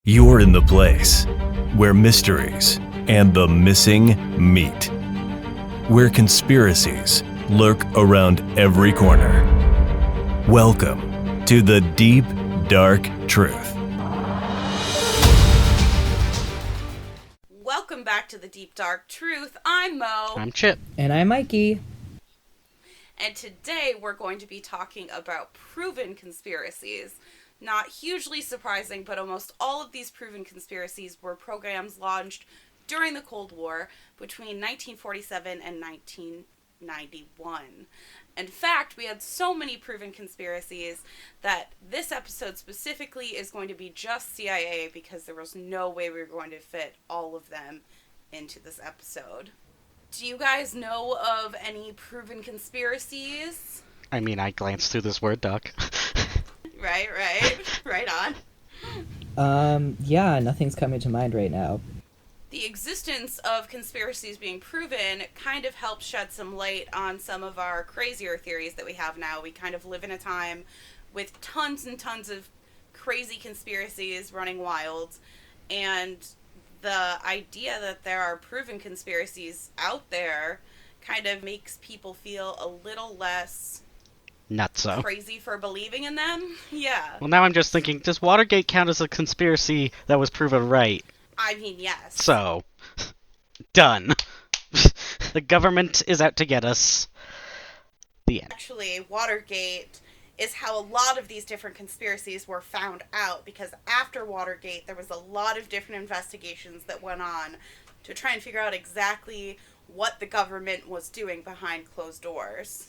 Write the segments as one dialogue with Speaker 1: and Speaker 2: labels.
Speaker 1: You're in the place where mysteries and the missing meet, where conspiracies lurk around every corner. Welcome to the Deep, Dark Truth.
Speaker 2: Welcome back to the Deep, Dark Truth. I'm Mo.
Speaker 3: I'm Chip.
Speaker 4: And I'm Mikey.
Speaker 2: And today we're going to be talking about proven conspiracies. Not hugely surprising, but almost all of these proven conspiracies were programs launched during the Cold War between 1947 and 1991. In fact, we had so many proven conspiracies that this episode specifically is going to be just CIA because there was no way we were going to fit all of them into this episode. Do you guys know of any proven conspiracies?
Speaker 3: I mean, I glanced through this Word doc.
Speaker 2: Right on.
Speaker 4: Yeah, nothing's coming to mind right now.
Speaker 2: The existence of conspiracies being proven kind of helps shed some light on some of our crazier theories that we have now. We kind of live in a time with tons and tons of crazy conspiracies running wild, and the idea that there are proven conspiracies out there kind of makes people feel a little less
Speaker 3: Nutso.
Speaker 2: crazy for believing in them. Yeah.
Speaker 3: Well, now I'm just thinking, does Watergate count as a conspiracy that was proven right?
Speaker 2: I mean, yes.
Speaker 3: So, done. The government is out to get us. The end.
Speaker 2: Actually, Watergate is how a lot of these different conspiracies were found out, because after Watergate, there was a lot of different investigations that went on to try and figure out exactly what the government was doing behind closed doors.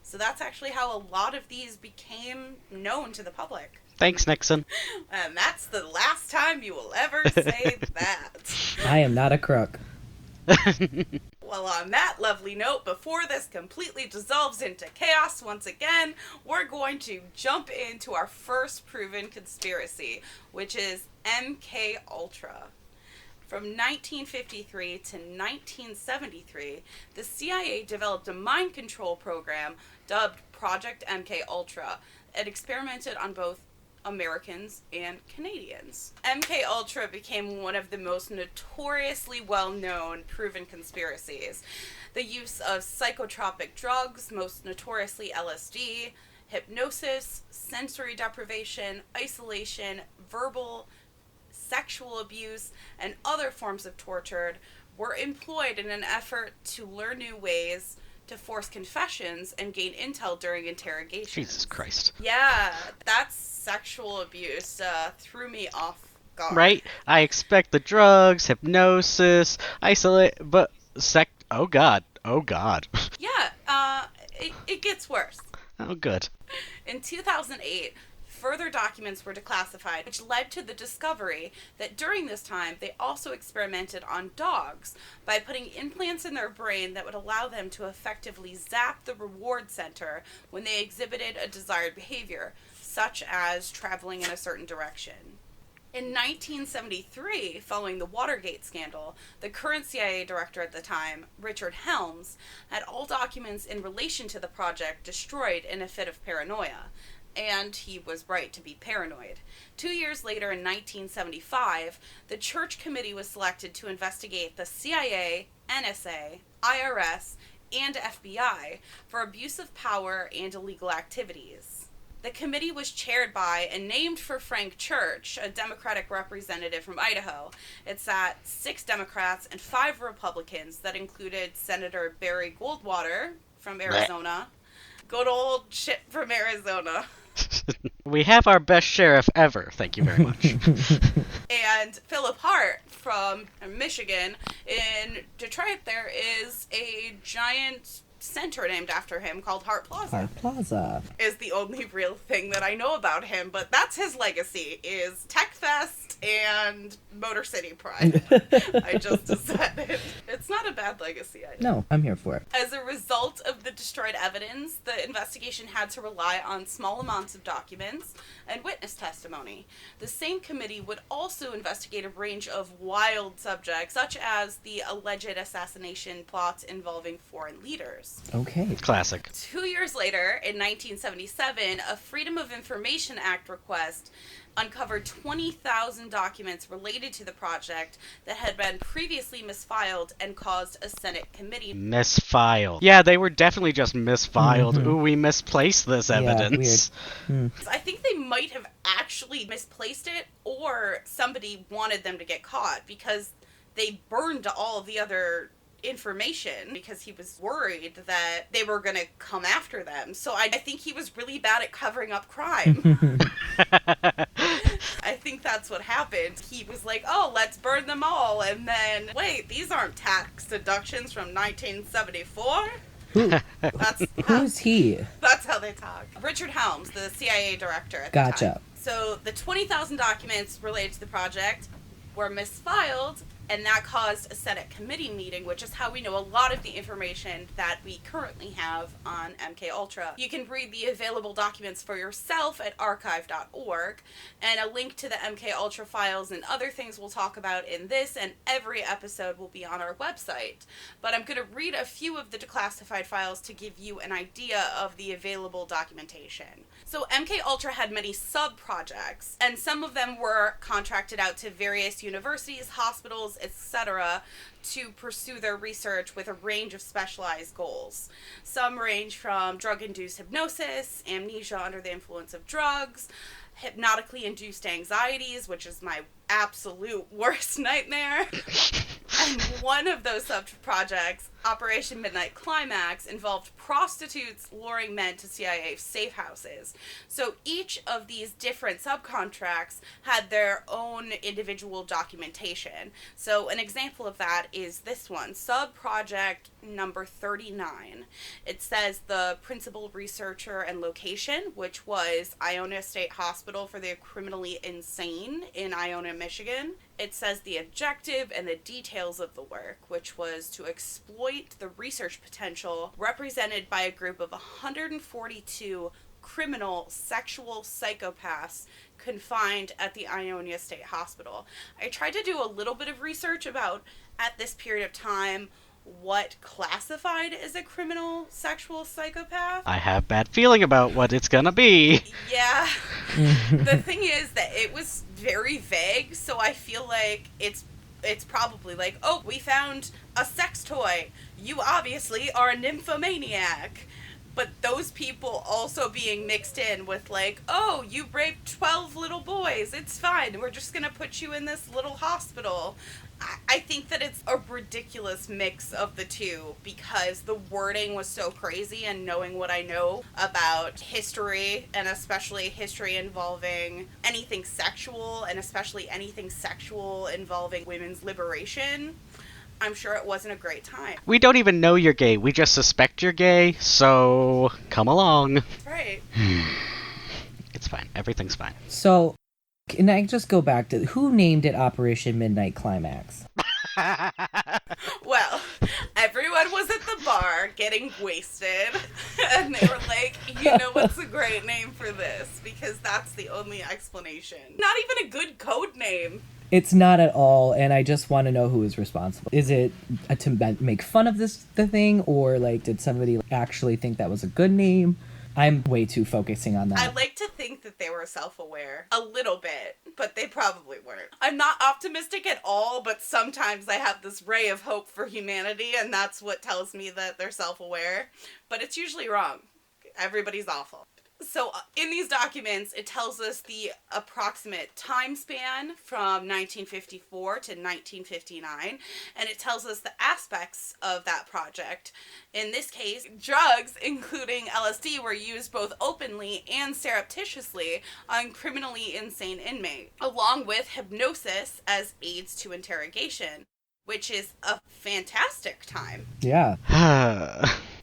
Speaker 2: So that's actually how a lot of these became known to the public.
Speaker 3: Thanks, Nixon.
Speaker 2: And that's the last time you will ever say that.
Speaker 4: I am not a crook.
Speaker 2: Well, on that lovely note, before this completely dissolves into chaos once again, we're going to jump into our first proven conspiracy, which is MK Ultra. From 1953 to 1973, the CIA developed a mind control program dubbed Project MK Ultra. It experimented on both Americans and Canadians. MK Ultra became one of the most notoriously well-known proven conspiracies. The use of psychotropic drugs, most notoriously LSD, hypnosis, sensory deprivation, isolation, verbal, sexual abuse, and other forms of torture were employed in an effort to learn new ways to force confessions and gain intel during interrogations.
Speaker 3: Jesus Christ.
Speaker 2: Yeah, that's sexual abuse. Threw me off guard.
Speaker 3: Right? I expect the drugs, hypnosis, isolate, but oh god.
Speaker 2: Yeah, it gets worse.
Speaker 3: Oh, good.
Speaker 2: In 2008, further documents were declassified, which led to the discovery that during this time they also experimented on dogs by putting implants in their brain that would allow them to effectively zap the reward center when they exhibited a desired behavior, such as traveling in a certain direction. In 1973, following the Watergate scandal, the current CIA director at the time, Richard Helms, had all documents in relation to the project destroyed in a fit of paranoia. And he was right to be paranoid. 2 years later, in 1975, the Church Committee was selected to investigate the CIA, NSA, IRS, and FBI for abuse of power and illegal activities. The committee was chaired by and named for Frank Church, a Democratic representative from Idaho. It sat 6 Democrats and 5 Republicans that included Senator Barry Goldwater from Arizona. Good old Chip from Arizona.
Speaker 3: We have our best sheriff ever. Thank you very much.
Speaker 2: And Philip Hart from Michigan. In Detroit, there is a giant center named after him called Hart Plaza.
Speaker 4: Hart Plaza
Speaker 2: is the only real thing that I know about him, but that's his legacy, is TechFest and Motor City Pride. I just decided. It's not a bad legacy, I know.
Speaker 4: No, I'm here for it.
Speaker 2: As a result of the destroyed evidence, the investigation had to rely on small amounts of documents and witness testimony. The same committee would also investigate a range of wild subjects, such as the alleged assassination plots involving foreign leaders.
Speaker 4: Okay.
Speaker 3: Classic.
Speaker 2: 2 years later, in 1977, a Freedom of Information Act request uncovered 20,000 documents related to the project that had been previously misfiled and caused a Senate committee.
Speaker 3: Misfiled. Yeah, they were definitely just misfiled.
Speaker 4: Mhm.
Speaker 3: Ooh, we misplaced this evidence.
Speaker 4: Weird.
Speaker 2: I think they might have actually misplaced it, or somebody wanted them to get caught because they burned all of the other information because he was worried that they were going to come after them. So I think he was really bad at covering up crime. I think that's what happened. He was like, oh, let's burn them all. And then, wait, these aren't tax deductions from 1974?
Speaker 4: Who's he?
Speaker 2: That's how they talk. Richard Helms, the CIA director at the
Speaker 4: Gotcha.
Speaker 2: time. So the 20,000 documents related to the project were misfiled, and that caused a Senate committee meeting, which is how we know a lot of the information that we currently have on MKUltra. You can read the available documents for yourself at archive.org, and a link to the MKUltra files and other things we'll talk about in this and every episode will be on our website. But I'm going to read a few of the declassified files to give you an idea of the available documentation. So MKUltra had many sub-projects, and some of them were contracted out to various universities, hospitals, etc., to pursue their research with a range of specialized goals. Some range from drug-induced hypnosis, amnesia under the influence of drugs, hypnotically induced anxieties, which is my absolute worst nightmare. And one of those sub-projects, Operation Midnight Climax, involved prostitutes luring men to CIA safe houses. So each of these different subcontracts had their own individual documentation. So an example of that is this one, sub-project number 39. It says the principal researcher and location, which was Iona State Hospital for the Criminally Insane in Iona, Michigan. It says the objective and the details of the work, which was to exploit the research potential represented by a group of 142 criminal sexual psychopaths confined at the Iona State Hospital. I tried to do a little bit of research about, at this period of time, what classified as a criminal sexual psychopath.
Speaker 3: I have bad feeling about what it's gonna be.
Speaker 2: Yeah. The thing is that it was very vague, so I feel like it's probably like, oh, we found a sex toy. You obviously are a nymphomaniac. But those people also being mixed in with like, oh, you raped 12 little boys. It's fine. We're just going to put you in this little hospital. I think that it's a ridiculous mix of the two because the wording was so crazy, and knowing what I know about history, and especially history involving anything sexual, and especially anything sexual involving women's liberation, I'm sure it wasn't a great time.
Speaker 3: We don't even know you're gay. We just suspect you're gay, so come along.
Speaker 2: Right.
Speaker 3: It's fine. Everything's fine.
Speaker 4: So, can I just go back to who named it Operation Midnight Climax?
Speaker 2: Well, everyone was at the bar getting wasted, and they were like, you know what's a great name for this? Because that's the only explanation. Not even a good code name.
Speaker 4: It's not at all, and I just want to know who is responsible. Is it to make fun of the thing, or like did somebody actually think that was a good name? I'm way too focusing on that.
Speaker 2: I like to think that they were self-aware. A little bit, but they probably weren't. I'm not optimistic at all, but sometimes I have this ray of hope for humanity, and that's what tells me that they're self-aware. But it's usually wrong. Everybody's awful. So in these documents, it tells us the approximate time span from 1954 to 1959, and it tells us the aspects of that project. In this case, drugs, including LSD, were used both openly and surreptitiously on criminally insane inmates, along with hypnosis as aids to interrogation, which is a fantastic time.
Speaker 4: Yeah.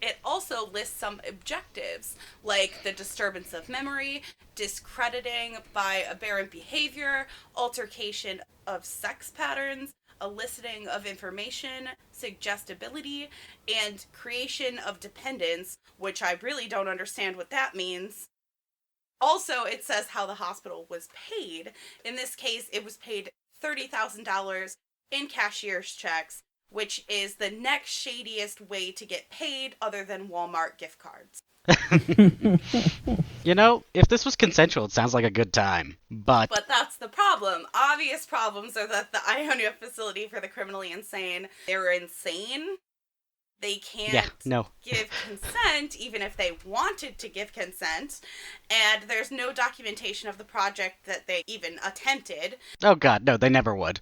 Speaker 2: It also lists some objectives, like the disturbance of memory, discrediting by aberrant behavior, altercation of sex patterns, eliciting of information, suggestibility, and creation of dependence, which I really don't understand what that means. Also, it says how the hospital was paid. In this case, it was paid $30,000 in cashier's checks, which is the next shadiest way to get paid other than Walmart gift cards.
Speaker 3: You know, if this was consensual, it sounds like a good time. But
Speaker 2: But that's the problem. Obvious problems are that the Ionia facility for the criminally insane, they're insane. They can't give consent, even if they wanted to give consent. And there's no documentation of the project that they even attempted.
Speaker 3: Oh god, no, they never would.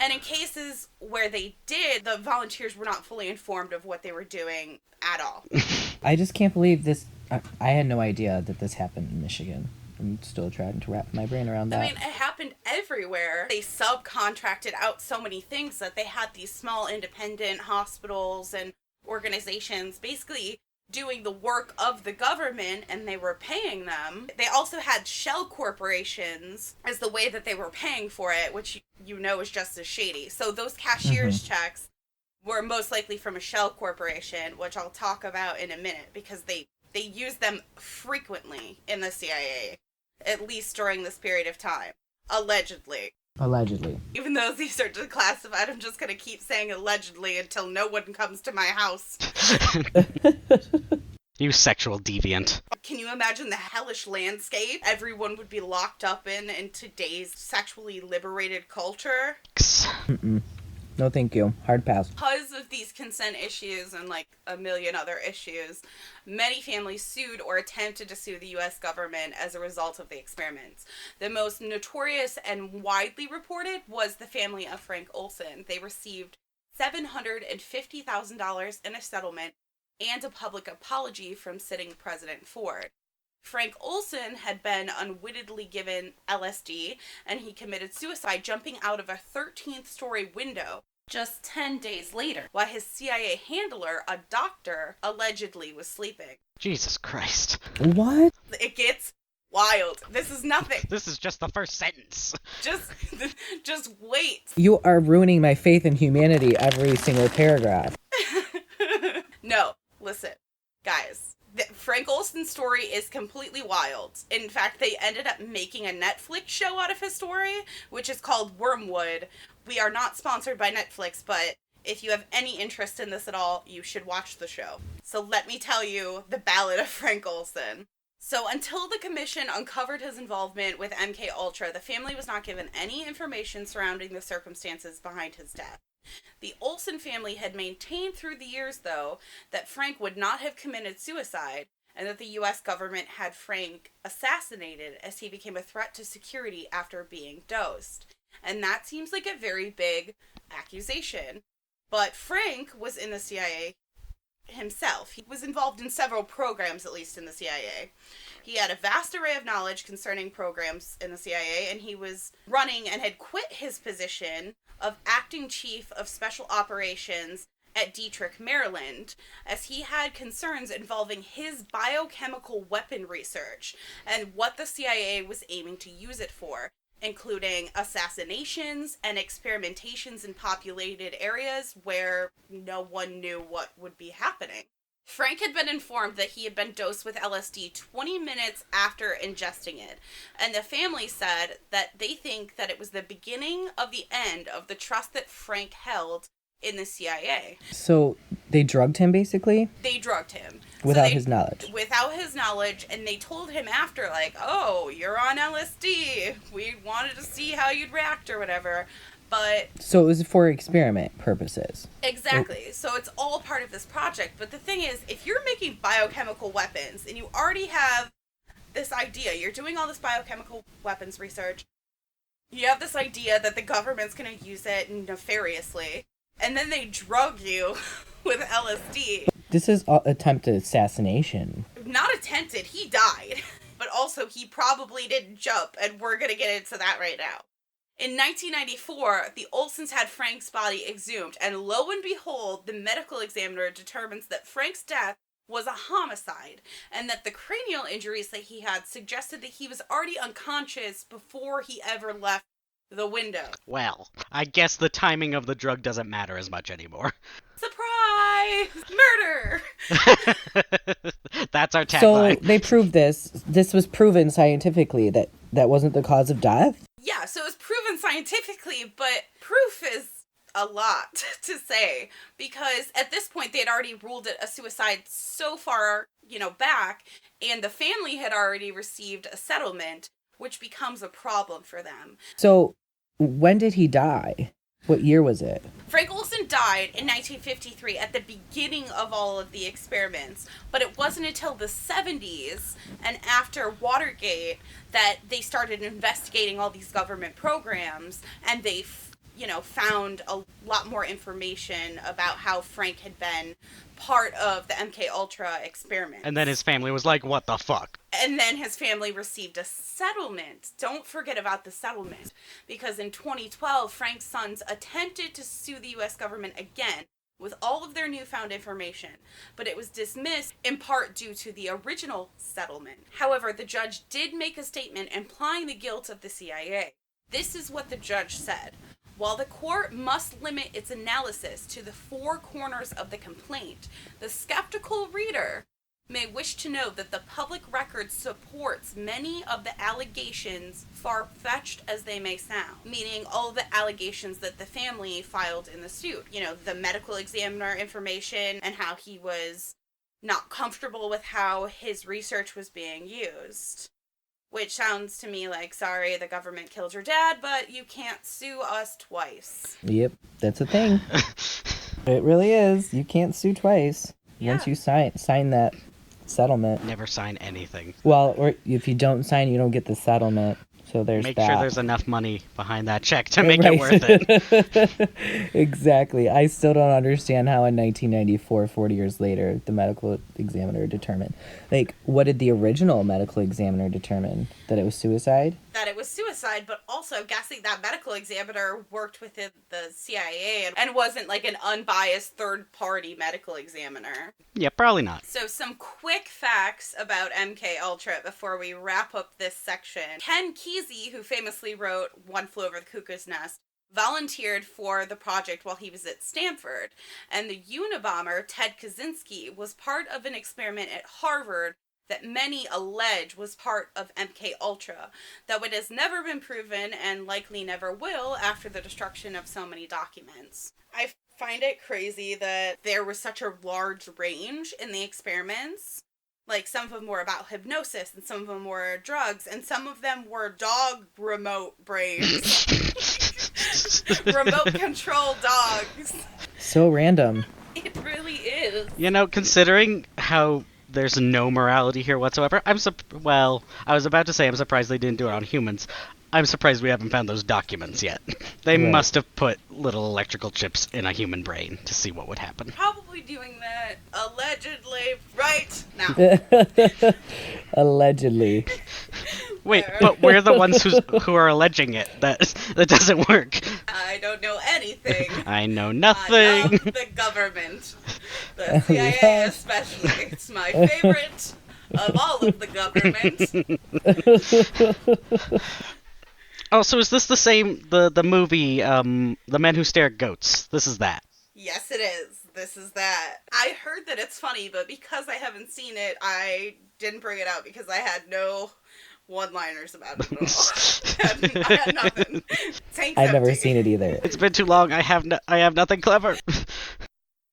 Speaker 2: And in cases where they did, the volunteers were not fully informed of what they were doing at all.
Speaker 4: I just can't believe this. I had no idea that this happened in Michigan. I'm still trying to wrap my brain around that.
Speaker 2: I mean, it happened everywhere. They subcontracted out so many things that they had these small independent hospitals and organizations basically doing the work of the government, and they were paying them. They also had shell corporations as the way that they were paying for it, which you know is just as shady. So those cashier's checks were most likely from a shell corporation, which I'll talk about in a minute, because they use them frequently in the CIA, at least during this period of time. Allegedly. Even though these are declassified, I'm just going to keep saying allegedly until no one comes to my house.
Speaker 3: You sexual deviant.
Speaker 2: Can you imagine the hellish landscape everyone would be locked up in today's sexually liberated culture?
Speaker 4: Mm-mm. No, thank you. Hard pass.
Speaker 2: Because of these consent issues and like a million other issues, many families sued or attempted to sue the U.S. government as a result of the experiments. The most notorious and widely reported was the family of Frank Olson. They received $750,000 in a settlement and a public apology from sitting President Ford. Frank Olson had been unwittingly given LSD, and he committed suicide jumping out of a 13th-story window just 10 days later, while his CIA handler, a doctor, allegedly was sleeping.
Speaker 3: Jesus Christ.
Speaker 4: What?
Speaker 2: It gets wild. This is nothing.
Speaker 3: This is just the first sentence.
Speaker 2: Just wait.
Speaker 4: You are ruining my faith in humanity every single paragraph.
Speaker 2: No, listen, guys. The Frank Olson's story is completely wild. In fact, they ended up making a Netflix show out of his story, which is called Wormwood. We are not sponsored by Netflix, but if you have any interest in this at all, you should watch the show. So let me tell you the Ballad of Frank Olson. So until the commission uncovered his involvement with MKUltra, the family was not given any information surrounding the circumstances behind his death. The Olson family had maintained through the years, though, that Frank would not have committed suicide, and that the U.S. government had Frank assassinated as he became a threat to security after being dosed. And that seems like a very big accusation. But Frank was in the CIA himself. He was involved in several programs, at least in the CIA. He had a vast array of knowledge concerning programs in the CIA, and he was running and had quit his position of acting chief of special operations at Dietrich, Maryland, as he had concerns involving his biochemical weapon research and what the CIA was aiming to use it for, including assassinations and experimentations in populated areas where no one knew what would be happening. Frank had been informed that he had been dosed with LSD 20 minutes after ingesting it, and the family said that they think that it was the beginning of the end of the trust that Frank held in the CIA.
Speaker 4: So they drugged him, basically?
Speaker 2: They drugged him.
Speaker 4: Without his knowledge? Without
Speaker 2: his knowledge, and they told him after, like, oh, you're on LSD. We wanted to see how you'd react or whatever. But
Speaker 4: so it was for experiment purposes.
Speaker 2: Exactly. So it's all part of this project. But the thing is, if you're making biochemical weapons and you already have this idea, you're doing all this biochemical weapons research, you have this idea that the government's going to use it nefariously, and then they drug you with LSD.
Speaker 4: This is attempted assassination.
Speaker 2: Not attempted. He died. But also, he probably didn't jump, and we're going to get into that right now. In 1994, the Olsons had Frank's body exhumed, and lo and behold, the medical examiner determines that Frank's death was a homicide, and that the cranial injuries that he had suggested that he was already unconscious before he ever left the window.
Speaker 3: Well, I guess the timing of the drug doesn't matter as much anymore.
Speaker 2: Surprise! Murder!
Speaker 3: That's our tagline.
Speaker 4: So they proved this. This was proven scientifically that that wasn't the cause of death?
Speaker 2: Yeah, so it was proven scientifically, but proof is a lot to say, because at this point they had already ruled it a suicide so far, back, and the family had already received a settlement, which becomes a problem for them.
Speaker 4: So, when did he die? What year was it?
Speaker 2: Frank Olson died in 1953 at the beginning of all of the experiments, but it wasn't until the 70s and after Watergate that they started investigating all these government programs, and they found a lot more information about how Frank had been part of the MK Ultra experiment.
Speaker 3: And then his family was like, what the fuck?
Speaker 2: And then his family received a settlement. Don't forget about the settlement. Because in 2012, Frank's sons attempted to sue the U.S. government again with all of their newfound information, but it was dismissed in part due to the original settlement. However, the judge did make a statement implying the guilt of the CIA. This is what the judge said. While the court must limit its analysis to the four corners of the complaint, the skeptical reader may wish to know that the public record supports many of the allegations, far-fetched as they may sound, meaning all the allegations that the family filed in the suit. The medical examiner information and how he was not comfortable with how his research was being used. Which sounds to me like, sorry, the government killed your dad, but you can't sue us twice.
Speaker 4: Yep, that's a thing. It really is. You can't sue twice.
Speaker 2: Yeah.
Speaker 4: Once you sign that settlement.
Speaker 3: Never sign anything.
Speaker 4: Well, or if you don't sign, you don't get the settlement. So there's
Speaker 3: Make
Speaker 4: that.
Speaker 3: sure there's enough money behind that check to make it worth it.
Speaker 4: Exactly. I still don't understand how in 1994, 40 years later, the medical examiner determined. What did the original medical examiner determine? That it was suicide?
Speaker 2: That it was suicide, but also guessing that medical examiner worked within the CIA and wasn't like an unbiased third-party medical examiner.
Speaker 3: Yeah, probably not.
Speaker 2: So some quick facts about MK Ultra before we wrap up this section. Ken Kesey, who famously wrote One Flew Over the Cuckoo's Nest, volunteered for the project while he was at Stanford, and the Unabomber, Ted Kaczynski, was part of an experiment at Harvard that many allege was part of MK Ultra, though it has never been proven and likely never will after the destruction of so many documents. I find it crazy that there was such a large range in the experiments. Some of them were about hypnosis, and some of them were drugs, and some of them were dog remote brains. Remote control dogs.
Speaker 4: So random.
Speaker 2: It really is.
Speaker 3: Considering how there's no morality here whatsoever, I was about to say I'm surprised they didn't do it on humans. I'm surprised we haven't found those documents yet. They
Speaker 4: Right.
Speaker 3: must have put little electrical chips in a human brain to see what would happen.
Speaker 2: Probably doing that allegedly right now.
Speaker 4: Allegedly.
Speaker 3: Wait, but we're the ones who are alleging it. That doesn't work.
Speaker 2: I don't know anything.
Speaker 3: I know
Speaker 2: I
Speaker 3: nothing.
Speaker 2: love the government. The CIA especially. It's my favorite of all of the government.
Speaker 3: Oh, so is this the same, the movie, The Men Who Stare at Goats? This is that.
Speaker 2: Yes, it is. This is that. I heard that it's funny, but because I haven't seen it, I didn't bring it out because I had no one-liners about it at all. I had nothing. Tank's
Speaker 4: I've never
Speaker 2: empty.
Speaker 4: seen it either.
Speaker 3: It's been too long. I have nothing clever.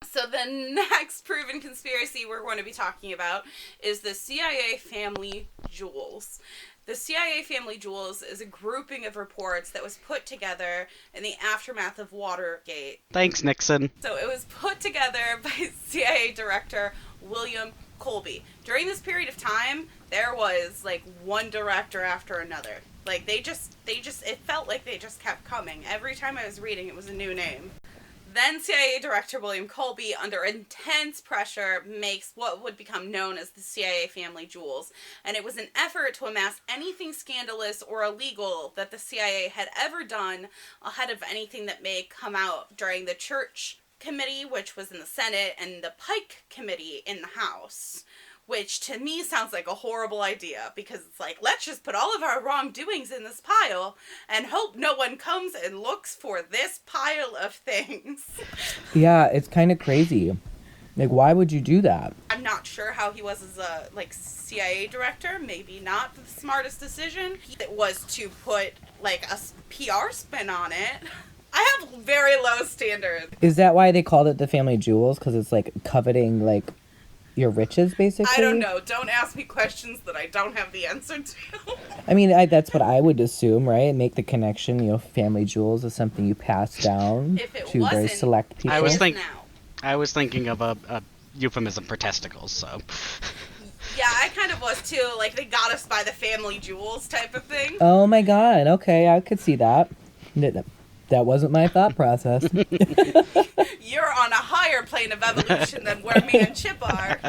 Speaker 2: So the next proven conspiracy we're going to be talking about is the CIA family jewels. The CIA family jewels is a grouping of reports that was put together in the aftermath of Watergate.
Speaker 3: Thanks, Nixon.
Speaker 2: So it was put together by CIA Director William Colby. During this period of time, there was one director after another. It felt like they just kept coming. Every time I was reading, it was a new name. Then CIA Director William Colby, under intense pressure, makes what would become known as the CIA family jewels. And it was an effort to amass anything scandalous or illegal that the CIA had ever done ahead of anything that may come out during the Church Committee, which was in the Senate, and the Pike Committee in the House. Which to me sounds like a horrible idea, because it's let's just put all of our wrongdoings in this pile and hope no one comes and looks for this pile of things.
Speaker 4: Yeah, it's kind of crazy. Why would you do that?
Speaker 2: I'm not sure how he was as a CIA director. Maybe not the smartest decision. It was to put a PR spin on it. I have very low standards.
Speaker 4: Is that why they called it the family jewels? Because it's like coveting like your riches, basically?
Speaker 2: I don't know. Don't ask me questions that I don't have the answer to.
Speaker 4: I mean, that's what I would assume, right? Make the connection, family jewels is something you pass down
Speaker 2: If it
Speaker 4: to very
Speaker 2: wasn't,
Speaker 4: select people.
Speaker 3: I was thinking of a euphemism for testicles, so.
Speaker 2: Yeah, I kind of was too. Like, they got us by the family jewels type of thing.
Speaker 4: Oh my god, okay, I could see that. That wasn't my thought process.
Speaker 2: You're on a higher plane of evolution than where me and Chip are.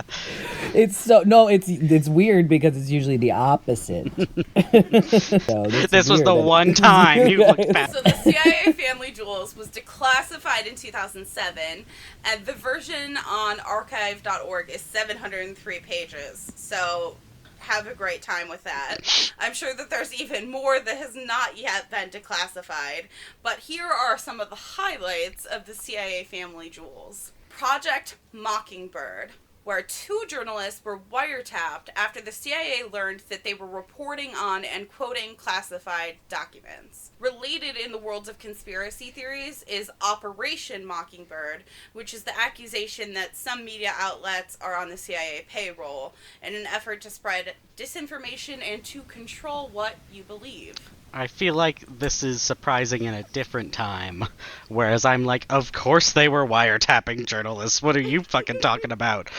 Speaker 4: It's weird because it's usually the opposite.
Speaker 3: This was the one time you looked back.
Speaker 2: So the CIA Family Jewels was declassified in 2007, and the version on archive.org is 703 pages. So have a great time with that. I'm sure that there's even more that has not yet been declassified, but here are some of the highlights of the CIA Family Jewels. Project Mockingbird, where 2 journalists were wiretapped after the CIA learned that they were reporting on and quoting classified documents. Related in the worlds of conspiracy theories is Operation Mockingbird, which is the accusation that some media outlets are on the CIA payroll in an effort to spread disinformation and to control what you believe.
Speaker 3: I feel like this is surprising in a different time, whereas I'm like, of course they were wiretapping journalists. What are you fucking talking about?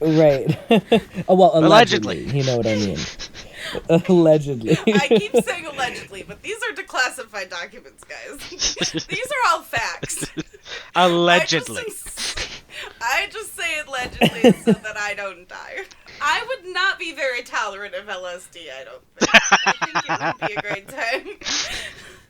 Speaker 4: Right. Oh, well, allegedly. You know what I mean. Allegedly.
Speaker 2: I keep saying allegedly, but these are declassified documents, guys. These are all facts.
Speaker 3: Allegedly.
Speaker 2: I just say allegedly so that I don't die. I would not be very tolerant of LSD, I don't think. I think it would be a great time.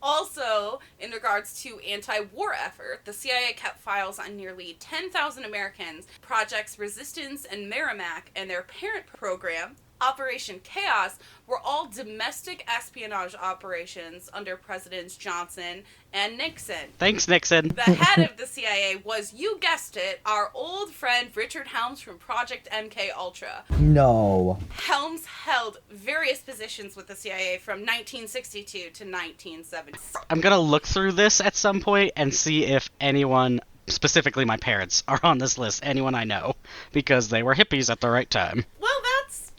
Speaker 2: Also, in regards to anti-war effort, the CIA kept files on nearly 10,000 Americans, Projects Resistance and Merrimack, and their parent program, Operation Chaos, were all domestic espionage operations under Presidents Johnson and Nixon.
Speaker 3: Thanks, Nixon.
Speaker 2: The head of the CIA was, you guessed it, our old friend Richard Helms from Project MK Ultra.
Speaker 4: No.
Speaker 2: Helms held various positions with the CIA from 1962 to 1970.
Speaker 3: I'm gonna look through this at some point and see if anyone, specifically my parents, are on this list. Anyone I know, because they were hippies at the right time.
Speaker 2: Well, that's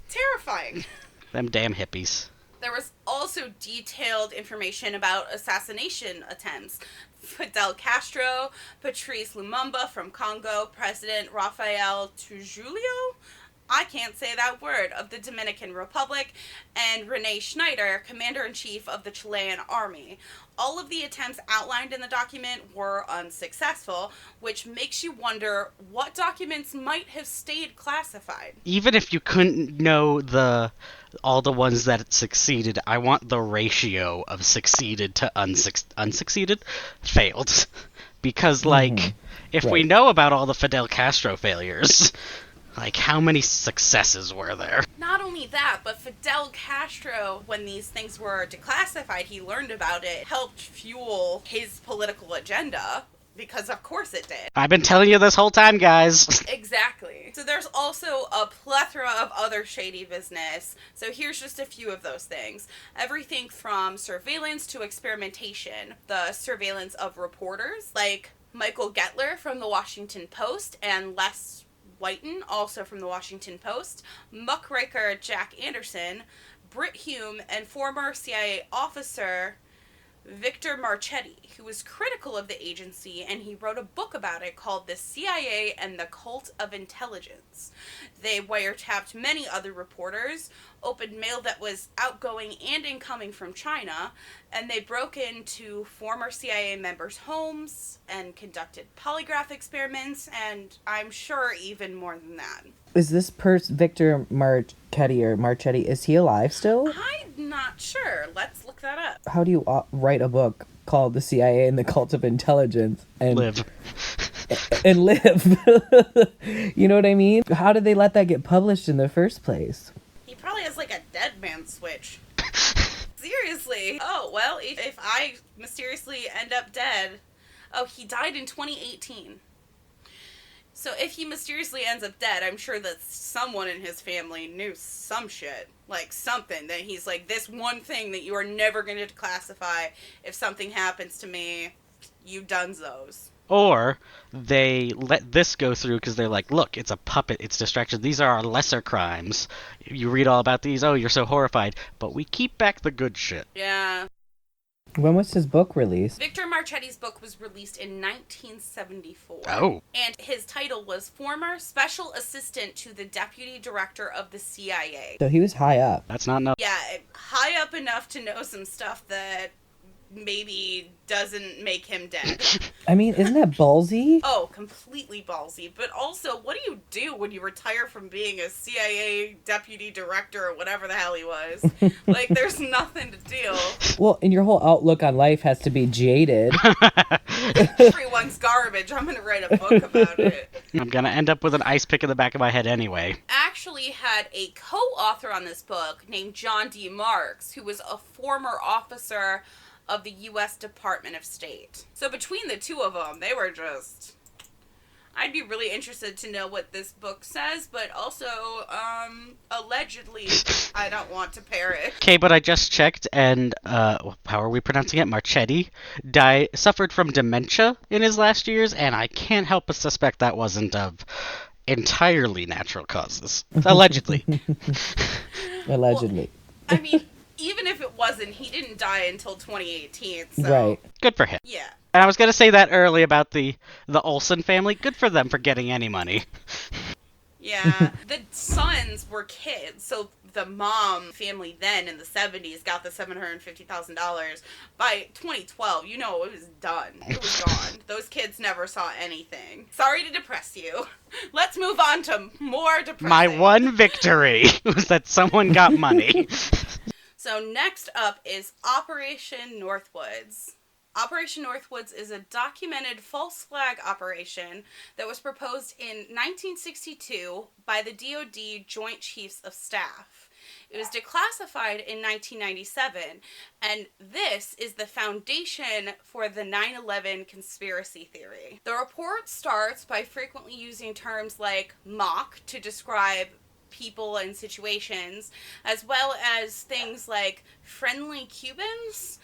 Speaker 2: terrifying.
Speaker 3: Them damn hippies.
Speaker 2: There was also detailed information about assassination attempts. Fidel Castro, Patrice Lumumba from Congo, President Rafael Trujillo, I can't say that word, of the Dominican Republic, and Rene Schneider, Commander-in-Chief of the Chilean Army. All of the attempts outlined in the document were unsuccessful, which makes you wonder what documents might have stayed classified.
Speaker 3: Even if you couldn't know all the ones that succeeded, I want the ratio of succeeded to unsucceeded failed. Because, if we know about all the Fidel Castro failures, how many successes were there?
Speaker 2: Not only that, but Fidel Castro, when these things were declassified, he learned about it, helped fuel his political agenda, because of course it did.
Speaker 3: I've been telling you this whole time, guys.
Speaker 2: Exactly. So there's also a plethora of other shady business. So here's just a few of those things. Everything from surveillance to experimentation. The surveillance of reporters, like Michael Gettler from the Washington Post and Les Whiten, also from the Washington Post, muckraker Jack Anderson, Britt Hume, and former CIA officer Victor Marchetti, who was critical of the agency, and he wrote a book about it called The CIA and the Cult of Intelligence. They wiretapped many other reporters, opened mail that was outgoing and incoming from China, and they broke into former CIA members' homes and conducted polygraph experiments, and I'm sure even more than that.
Speaker 4: Is this Victor Marchetti, is he alive still?
Speaker 2: I'm not sure. Let's look that up.
Speaker 4: How do you write a book called The CIA and the Cult of Intelligence and
Speaker 3: live?
Speaker 4: And live. You know what I mean? How did they let that get published in the first place?
Speaker 2: He probably has a dead man switch. Seriously. Oh, well, if I mysteriously end up dead. Oh, he died in 2018. So if he mysteriously ends up dead, I'm sure that someone in his family knew some shit. Like something that he's like, this one thing that you are never going to declassify. If something happens to me, you dunzos.
Speaker 3: Or they let this go through because they're like, look, it's a puppet, it's distraction. These are our lesser crimes. You read all about these, oh, you're so horrified. But we keep back the good shit.
Speaker 2: Yeah.
Speaker 4: When was his book released?
Speaker 2: Victor Marchetti's book was released in 1974.
Speaker 3: Oh.
Speaker 2: And his title was Former Special Assistant to the Deputy Director of the CIA.
Speaker 4: So he was high up.
Speaker 3: That's not enough.
Speaker 2: Yeah, high up enough to know some stuff that maybe doesn't make him dead.
Speaker 4: I mean, isn't that ballsy?
Speaker 2: Oh, completely ballsy. But also, what do you do when you retire from being a CIA deputy director or whatever the hell he was? Like, there's nothing to do.
Speaker 4: Well, and your whole outlook on life has to be jaded.
Speaker 2: Everyone's garbage. I'm going to write a book about it.
Speaker 3: I'm gonna end up with an ice pick in the back of my head anyway.
Speaker 2: Actually had a co-author on this book named John D. Marks, who was a former officer of the U.S. Department of State. So between the two of them, they were just... I'd be really interested to know what this book says, but also, allegedly, I don't want to parrot.
Speaker 3: Okay, but I just checked, and, how are we pronouncing it? Marchetti suffered from dementia in his last years, and I can't help but suspect that wasn't of entirely natural causes. Allegedly.
Speaker 4: Allegedly.
Speaker 2: Well, I mean, even if it wasn't, he didn't die until 2018, so...
Speaker 4: Right.
Speaker 3: Good for him.
Speaker 2: Yeah.
Speaker 3: And I was going to say that early about the Olsen family. Good for them for getting any money.
Speaker 2: Yeah. The sons were kids, so the mom family then in the 70s got the $750,000. By 2012, you know, it was done. It was gone. Those kids never saw anything. Sorry to depress you. Let's move on to more depressing.
Speaker 3: My one victory was that someone got money.
Speaker 2: So next up is Operation Northwoods. Operation Northwoods is a documented false flag operation that was proposed in 1962 by the DoD Joint Chiefs of Staff. It was declassified in 1997, and this is the foundation for the 9/11 conspiracy theory. The report starts by frequently using terms like mock to describe people and situations, as well as things like friendly Cubans.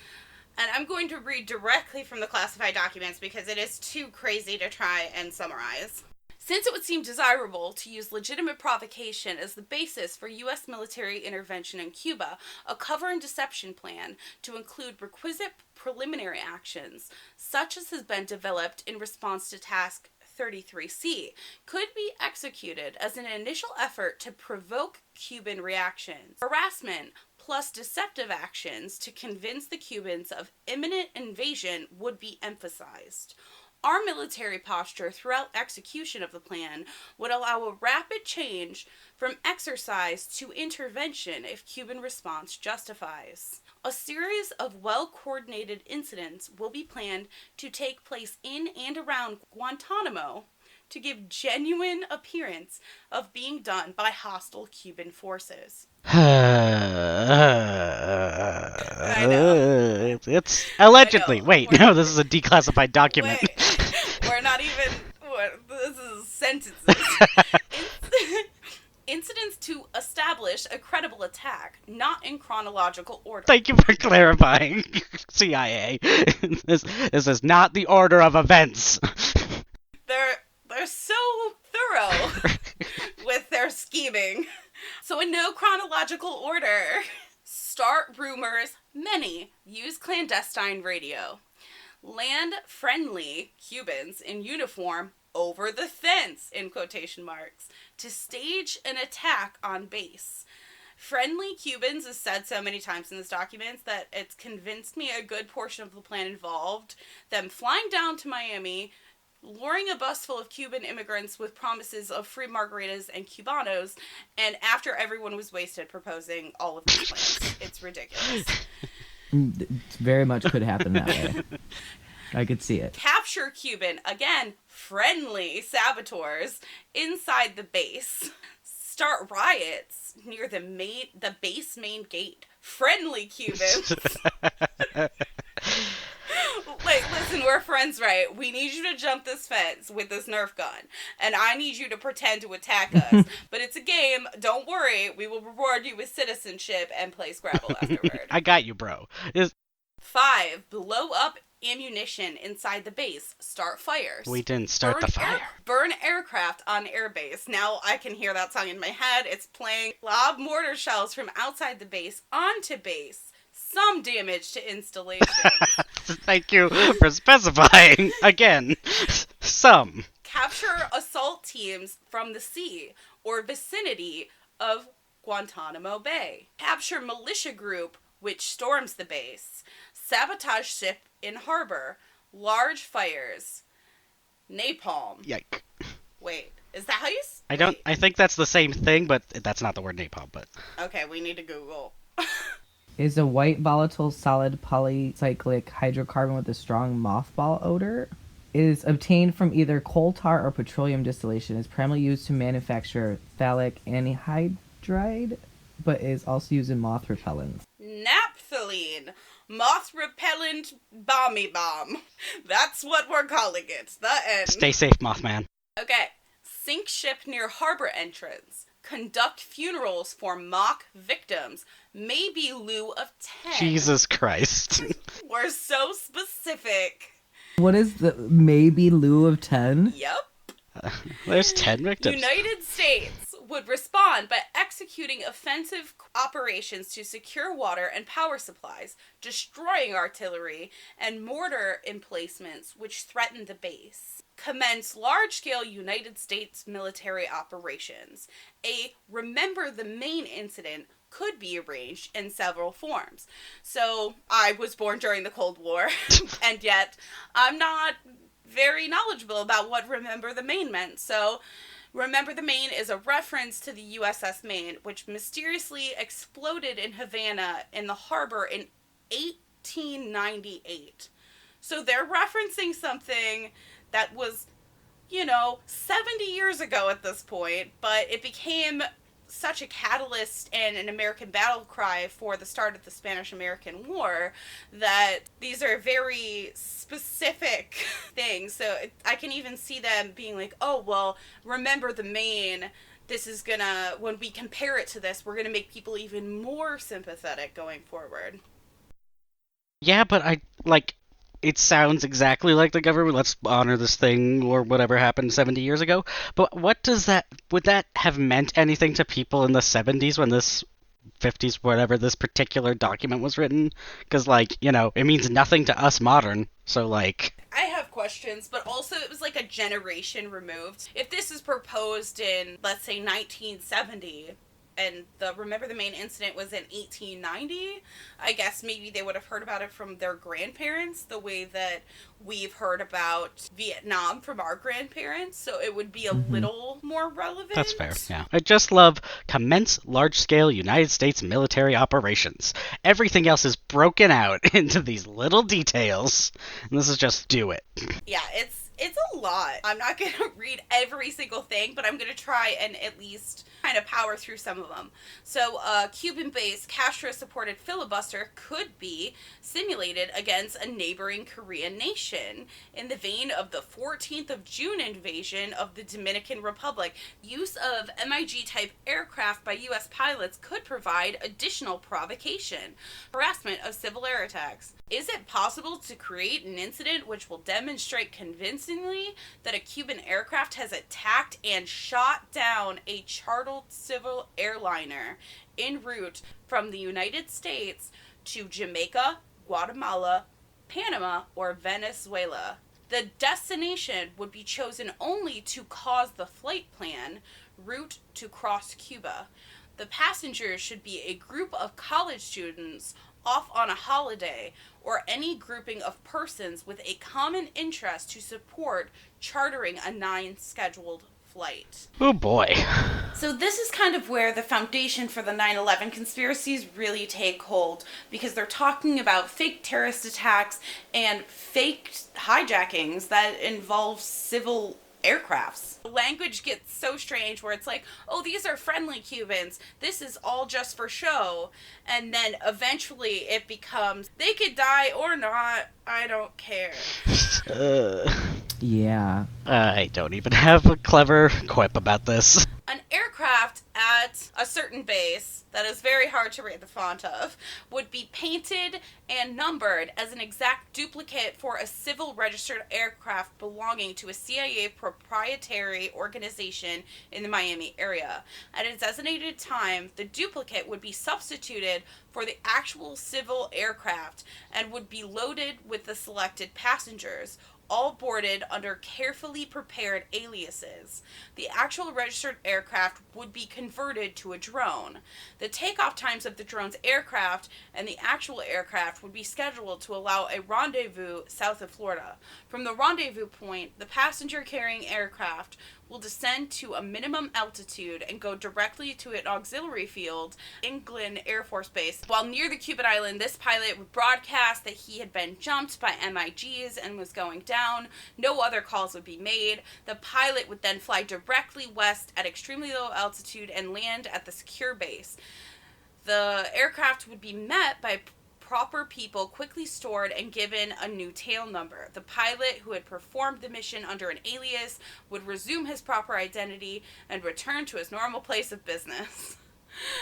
Speaker 2: And I'm going to read directly from the classified documents because it is too crazy to try and summarize. Since it would seem desirable to use legitimate provocation as the basis for U.S. military intervention in Cuba, a cover and deception plan to include requisite preliminary actions, such as has been developed in response to Task 33C, could be executed as an initial effort to provoke Cuban reactions. Harassment plus deceptive actions to convince the Cubans of imminent invasion would be emphasized. Our military posture throughout execution of the plan would allow a rapid change from exercise to intervention if Cuban response justifies. A series of well-coordinated incidents will be planned to take place in and around Guantanamo to give genuine appearance of being done by hostile Cuban forces.
Speaker 3: It's allegedly.
Speaker 2: I know.
Speaker 3: Wait, no, this is a declassified document.
Speaker 2: Wait, we're not even... This is sentences. Incidents to establish a credible attack, not in chronological order.
Speaker 3: Thank you for clarifying, CIA. This is not the order of events.
Speaker 2: They're so thorough with their scheming. So in no chronological order. Start rumors, many use clandestine radio. Land friendly Cubans in uniform over the fence, in quotation marks, to stage an attack on base. Friendly Cubans is said so many times in this document that it's convinced me a good portion of the plan involved them flying down to Miami, luring a bus full of Cuban immigrants with promises of free margaritas and Cubanos, and after everyone was wasted, proposing all of these plans. It's ridiculous.
Speaker 4: It very much could happen that way. I could see it.
Speaker 2: Capture Cuban, again, friendly saboteurs inside the base. Start riots near the base main gate. Friendly Cubans. Like, listen. listen, we're friends, right? We need you to jump this fence with this Nerf gun, and I need you to pretend to attack us. But it's a game. Don't worry. We will reward you with citizenship and play Scrabble afterward.
Speaker 3: I got you, bro.
Speaker 2: 5. Blow up ammunition inside the base. Start fires.
Speaker 3: We didn't start the fire.
Speaker 2: Burn aircraft on airbase. Now I can hear that song in my head. It's playing. Lob mortar shells from outside the base onto base. Some damage to installations.
Speaker 3: Thank you for specifying. Again, some.
Speaker 2: Capture assault teams from the sea or vicinity of Guantanamo Bay. Capture militia group which storms the base. Sabotage ship in harbor. Large fires. Napalm.
Speaker 3: Yike.
Speaker 2: Wait, is that how you...
Speaker 3: I think that's the same thing, but that's not the word napalm, but...
Speaker 2: Okay, we need to Google.
Speaker 4: Is a white volatile solid polycyclic hydrocarbon with a strong mothball odor. Is obtained from either coal tar or petroleum distillation. Is primarily used to manufacture phthalic anhydride, but is also used in moth repellents.
Speaker 2: Naphthalene. Moth repellent bomby bomb. That's what we're calling it. The end.
Speaker 3: Stay safe, Mothman.
Speaker 2: Okay. Sink ship near harbor entrance. Conduct funerals for mock victims. Maybe lieu of 10.
Speaker 3: Jesus Christ.
Speaker 2: We're so specific.
Speaker 4: What is the maybe lieu of 10?
Speaker 2: Yep.
Speaker 3: There's 10 victims.
Speaker 2: United States would respond by executing offensive operations to secure water and power supplies, destroying artillery and mortar emplacements which threatened the base. Commence large-scale United States military operations. A Remember the Maine incident could be arranged in several forms. So, I was born during the Cold War, and yet I'm not very knowledgeable about what Remember the Maine meant. So, Remember the Maine is a reference to the USS Maine, which mysteriously exploded in Havana in the harbor in 1898. So they're referencing something that was, 70 years ago at this point, but it became such a catalyst and an American battle cry for the start of the Spanish-American War that these are very specific things. So I can even see them being like, oh, well, remember the Maine. This is gonna, when we compare it to this, we're gonna make people even more sympathetic going forward.
Speaker 3: Yeah, but it sounds exactly like the government. Let's honor this thing or whatever happened 70 years ago. But would that have meant anything to people in the 70s when this 50s, whatever this particular document was written? Because, it means nothing to us modern. So,
Speaker 2: I have questions, but also it was a generation removed. If this is proposed in, let's say, 1970, and the Remember the Maine incident was in 1890, I guess maybe they would have heard about it from their grandparents the way that we've heard about Vietnam from our grandparents, so it would be a little more relevant.
Speaker 3: That's fair, yeah. I just love commence large-scale United States military operations. Everything else is broken out into these little details, and this is just do it.
Speaker 2: Yeah, it's a lot. I'm not going to read every single thing, but I'm going to try and at least kind of power through some of them. So, Cuban-based Castro-supported filibuster could be simulated against a neighboring Korean nation in the vein of the 14th of June invasion of the Dominican Republic. Use of MiG-type aircraft by U.S. pilots could provide additional provocation. Harassment of civil air attacks. Is it possible to create an incident which will demonstrate convincingly that a Cuban aircraft has attacked and shot down a chartered civil airliner en route from the United States to Jamaica, Guatemala, Panama, or Venezuela? The destination would be chosen only to cause the flight plan route to cross Cuba. The passengers should be a group of college students off on a holiday, or any grouping of persons with a common interest to support chartering a scheduled flight.
Speaker 3: Oh boy.
Speaker 2: So this is kind of where the foundation for the 9/11 conspiracies really take hold, because they're talking about fake terrorist attacks and fake hijackings that involve civil aircrafts. The language gets so strange where it's like, oh, these are friendly Cubans. This is all just for show. And then eventually it becomes, they could die or not. I don't care.
Speaker 4: Yeah.
Speaker 3: I don't even have a clever quip about this.
Speaker 2: An aircraft at a certain base that is very hard to read the font of would be painted and numbered as an exact duplicate for a civil registered aircraft belonging to a CIA proprietary organization in the Miami area. At a designated time, the duplicate would be substituted for the actual civil aircraft and would be loaded with the selected passengers, all boarded under carefully prepared aliases. The actual registered aircraft would be converted to a drone. The takeoff times of the drone's aircraft and the actual aircraft would be scheduled to allow a rendezvous south of Florida. From the rendezvous point, the passenger-carrying aircraft will descend to a minimum altitude and go directly to an auxiliary field, England Air Force Base. While near the Cuban island, this pilot would broadcast that he had been jumped by MiGs and was going down. No other calls would be made. The pilot would then fly directly west at extremely low altitude and land at the secure base. The aircraft would be met by proper people, quickly stored and given a new tail number. The pilot who had performed the mission under an alias would resume his proper identity and return to his normal place of business.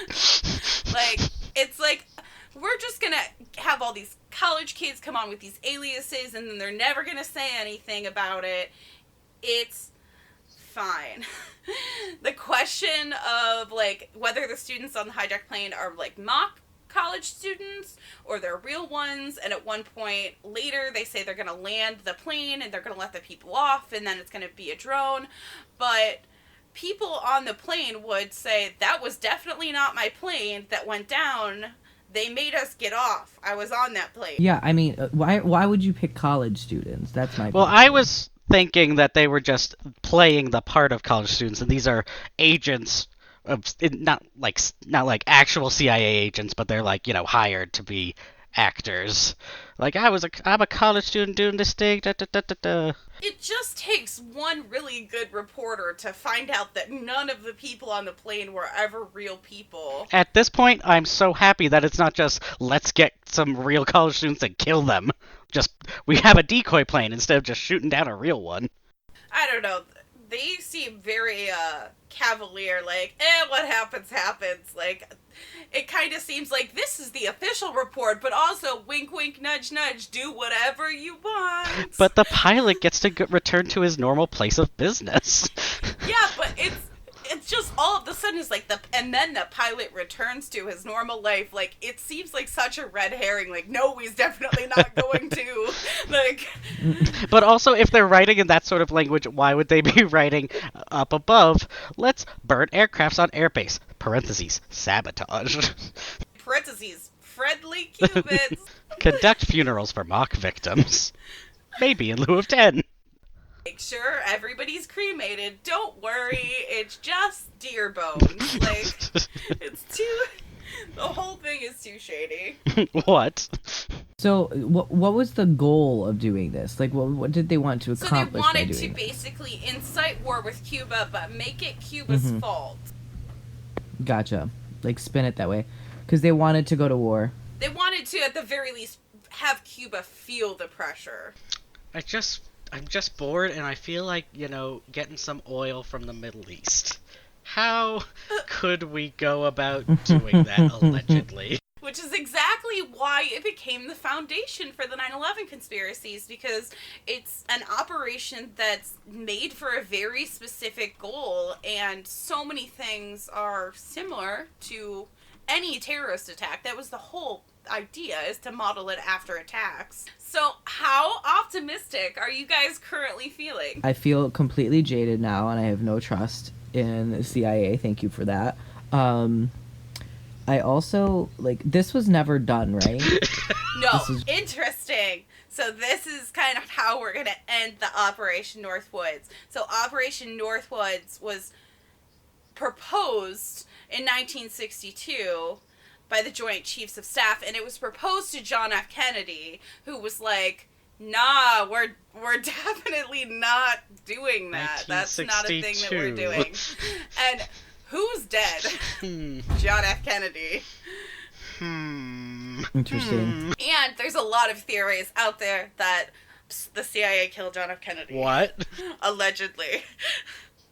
Speaker 2: It's like, we're just gonna have all these college kids come on with these aliases and then they're never gonna say anything about it. It's fine. The question of, like, whether the students on the hijacked plane are, like, mock college students or they're real ones, and at one point later they say they're going to land the plane and they're going to let the people off and then it's going to be a drone, but people on the plane would say that was definitely not my plane that went down. They made us get off. I was on that plane.
Speaker 4: Yeah, I mean, why would you pick college students? That's my
Speaker 3: Well,
Speaker 4: question.
Speaker 3: I was thinking that they were just playing the part of college students, and these are agents of not like actual CIA agents, but they're like, hired to be actors. Like, I'm a college student doing this thing. Da, da, da, da, da.
Speaker 2: It just takes one really good reporter to find out that none of the people on the plane were ever real people.
Speaker 3: At this point, I'm so happy that it's not just let's get some real college students and kill them. Just we have a decoy plane instead of just shooting down a real one.
Speaker 2: I don't know. They seem very cavalier, like, what happens, happens. Like, it kind of seems like this is the official report, but also wink, wink, nudge, nudge, do whatever you want.
Speaker 3: But the pilot gets to return to his normal place of business.
Speaker 2: Yeah, but it's just all of a sudden it's like and then the pilot returns to his normal life. Like, it seems like such a red herring. Like, no, he's definitely not going to. Like,
Speaker 3: but also, if they're writing in that sort of language, why would they be writing up above, let's burn aircrafts on airbase, parentheses, sabotage.
Speaker 2: Parentheses, friendly Cubans.
Speaker 3: Conduct funerals for mock victims. Maybe in lieu of 10.
Speaker 2: Make sure everybody's cremated. Don't worry, it's just deer bones. Like, it's too... The whole thing is too shady.
Speaker 3: What?
Speaker 4: So, what was the goal of doing this? Like, what did they want to accomplish by doing
Speaker 2: So they wanted to
Speaker 4: this?
Speaker 2: basically incite war with Cuba, but make it Cuba's fault.
Speaker 4: Gotcha. Like, spin it that way. Because they wanted to go to war.
Speaker 2: They wanted to, at the very least, have Cuba feel the pressure.
Speaker 3: I'm just bored, and I feel like, getting some oil from the Middle East. How could we go about doing that, allegedly?
Speaker 2: Which is exactly why it became the foundation for the 9/11 conspiracies, because it's an operation that's made for a very specific goal, and so many things are similar to any terrorist attack. That was the whole idea, is to model it after attacks. So how optimistic are you guys currently feeling?
Speaker 4: I feel completely jaded now, and I have no trust in the CIA. Thank you for that. I also, this was never done, right?
Speaker 2: No, interesting. So this is kind of how we're going to end the Operation Northwoods. So Operation Northwoods was proposed in 1962 by the Joint Chiefs of Staff, and it was proposed to John F. Kennedy, who was like, Nah, we're definitely not doing that. That's not a thing that we're doing. And who's dead? John F. Kennedy.
Speaker 4: Interesting.
Speaker 2: And there's a lot of theories out there that the CIA killed John F. Kennedy.
Speaker 3: What?
Speaker 2: Allegedly.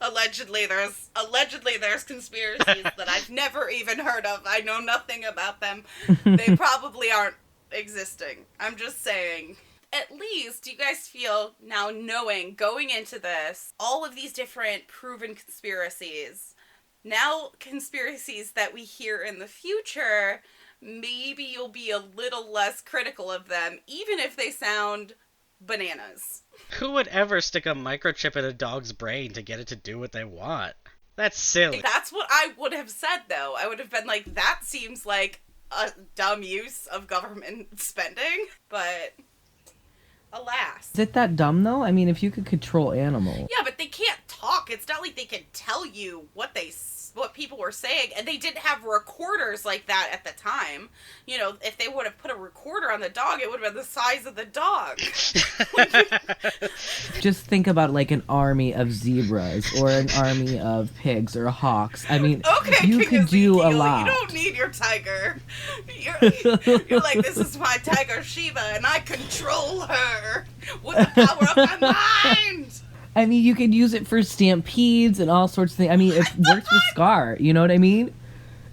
Speaker 2: Allegedly there's conspiracies that I've never even heard of. I know nothing about them. They probably aren't existing. I'm just saying. At least, do you guys feel now, knowing, going into this, all of these different proven conspiracies, now conspiracies that we hear in the future, maybe you'll be a little less critical of them, even if they sound bananas.
Speaker 3: Who would ever stick a microchip in a dog's brain to get it to do what they want? That's silly.
Speaker 2: That's what I would have said, though. I would have been like, that seems like a dumb use of government spending, but alas.
Speaker 4: Is it that dumb, though? I mean, if you could control animals.
Speaker 2: Yeah, but they can't talk. It's not like they can tell you what people were saying, and they didn't have recorders like that at the time. You know, if they would have put a recorder on the dog, it would have been the size of the dog.
Speaker 4: Just think about like an army of zebras or an army of pigs or hawks. I mean,
Speaker 2: okay,
Speaker 4: you
Speaker 2: King
Speaker 4: could do a
Speaker 2: Ezekiel,
Speaker 4: lot.
Speaker 2: You don't need your tiger. You're like, this is my tiger Sheba, and I control her with the power of my mind.
Speaker 4: I mean, you could use it for stampedes and all sorts of things. I mean, it worked with Scar. You know what I mean?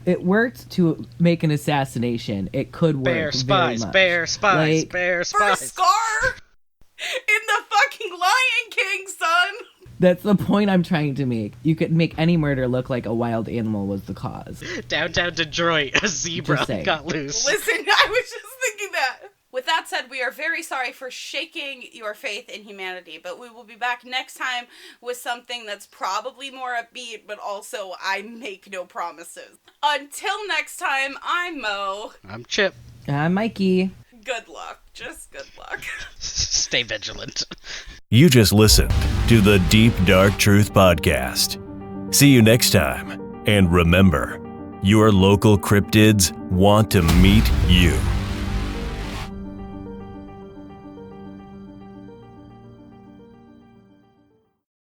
Speaker 4: It worked to make an assassination. It could work
Speaker 3: Bear spies,
Speaker 4: very much.
Speaker 3: bear spies,
Speaker 4: Like,
Speaker 3: bear
Speaker 2: For
Speaker 3: spies.
Speaker 2: Scar? In the fucking Lion King, son!
Speaker 4: That's the point I'm trying to make. You could make any murder look like a wild animal was the cause.
Speaker 3: Downtown Detroit, a zebra
Speaker 4: Just saying.
Speaker 3: got loose.
Speaker 2: Listen, I was just thinking that. With that said, we are very sorry for shaking your faith in humanity, but we will be back next time with something that's probably more upbeat, but also I make no promises. Until next time, I'm Mo.
Speaker 3: I'm Chip.
Speaker 4: I'm Mikey.
Speaker 2: Good luck. Just good luck.
Speaker 3: Stay vigilant.
Speaker 1: You just listened to the Deep Dark Truth Podcast. See you next time. And remember, your local cryptids want to meet you.